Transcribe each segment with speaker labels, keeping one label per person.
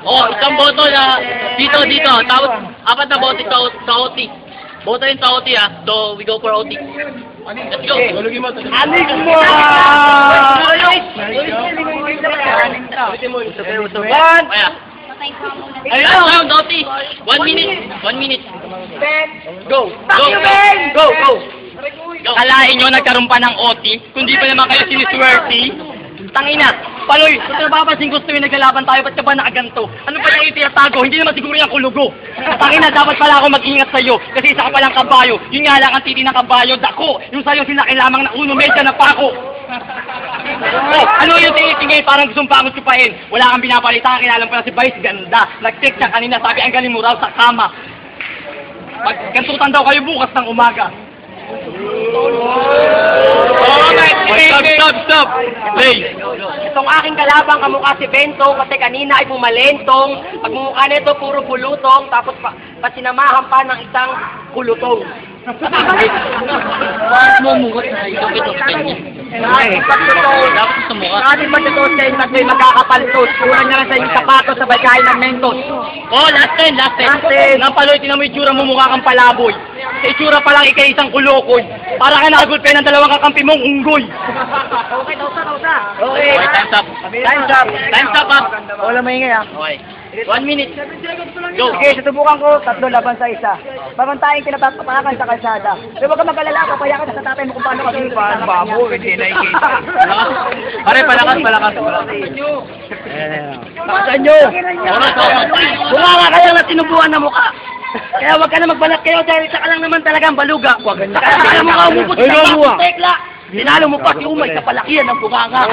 Speaker 1: Oh, isang boto na dito. Tapos, 4 na boto sa OT. Boto rin sa OT So, we go for OT. Let's go!
Speaker 2: Alig mo!
Speaker 1: Ayun, OT. 1 minute. Go! Kalahin nyo nagkaroon pa ng OT? Kundi pa naman kayo siniswerte? Tangina! Paloy, kung napapansin gusto yung naglalaban tayo, ba't ka ba nakaganto? Ano pa yung itinatago? Hindi naman siguro yung kulugo. Tangina, dapat pala ako mag-ingat sa'yo. Kasi isa ka palang kabayo. Yun nga lang ang titi ng kabayo, dako. Yung sa'yo sinaki lamang na uno, medya na pako. Oh, ano yung tinitingin? Parang gustong pangot kupain. Wala kang binapalita, kinalam pa na si Vice, ganda. Nag-text siya kanina, sabi ang galing mo raw sa kama. Magkantutan daw kayo bukas ng umaga. Stop! Play!
Speaker 2: Itong aking kalabang kamukha si Bentong kasi kanina ay pumalentong. Pagmumukha nito puro pulutong tapos pasinamahan pa ng isang kulutong.
Speaker 1: Bakit mo mukha na ito kanya? Dapat sa mukha.
Speaker 2: Bakit ba ito sa inyo at magkakapaltos? Kulang na lang sa inyong sapatos sa bagay ng mentos.
Speaker 1: Oh, last time. Nang Paloy, tinan mo itsura mo mukha kang palaboy. Sa itsura pa lang ikay isang kulokoy. Para ka nakagulpe ng 2 kakampi mong unggoy.
Speaker 2: Okay, tausa.
Speaker 1: Okay, time's up.
Speaker 2: Wala maingay
Speaker 1: Okay. 1 minute. Go.
Speaker 2: Okay, susubukan ko 3 laban sa 1. Pamantayin kinapapakakan sa kalsada. Pero huwag ka mag-alala, papayakan sa tatay mo kung paano ka
Speaker 3: Paano ba mo? Hindi nakikita.
Speaker 1: Pare, palakas.
Speaker 2: Pakasan nyo! Bunga nga kayo na tinubuan na mukha. Kaya huwag ka na magbalat kayo dahil isa ka lang naman talagang baluga. Kaya kaya mo ka umupot sa bakit tekla. Dinalo mo pa si Umay sa palakihan ng bunganga.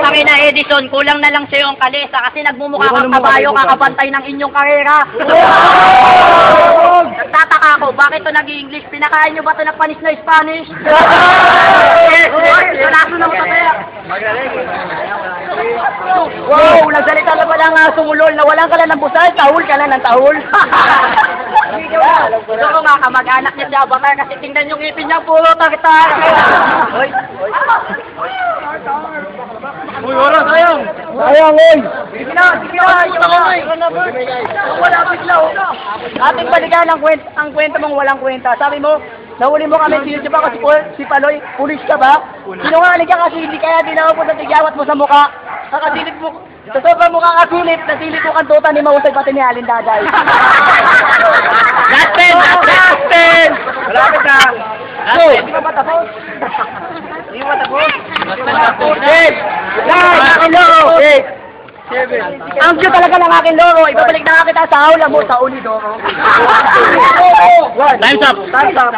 Speaker 4: Tangina Edison, kulang na lang sa'yo ang kalesa kasi nagmumukha kang kabayo kakabantay ng inyong karera. Nagtataka ako, bakit to nag-i-English? Pinakain nyo ba ito ng panis na Spanish? Naso na mo sa kaya.
Speaker 2: Wow, nagsalita na pala nga sumulol. Nawalan ka lang ng busal, tahul ka lang ng tahul.
Speaker 4: Gusto ko nga kamag-anak niya si Avatar kasi tingnan yung ipin niya, puro takitar.
Speaker 1: Uy, oras, sayang.
Speaker 2: Sayang, oy!
Speaker 4: Sige na,
Speaker 2: Wala bigla, ating balikan ang kwento mong walang kwenta. Sabi mo, nahuli mo kami, sino ba kasi si Paloy, pulis ka ba? Sinungaling ka kasi hindi kaya dinawag mo sa tigyawat mo sa mukha. Nakasilip mo, sa sobrang mukha kasilip, nasilip mo kantutan ni Mahusay pati ni Alin Daday.
Speaker 1: Last 10.
Speaker 2: Malapit na. So, hindi ka matapos. Hindi ka matapos. Ang cute talaga ng aking loro. Ibabalik na kita sa aula mo sa Unidoro.
Speaker 1: Time's up.
Speaker 2: Time's up.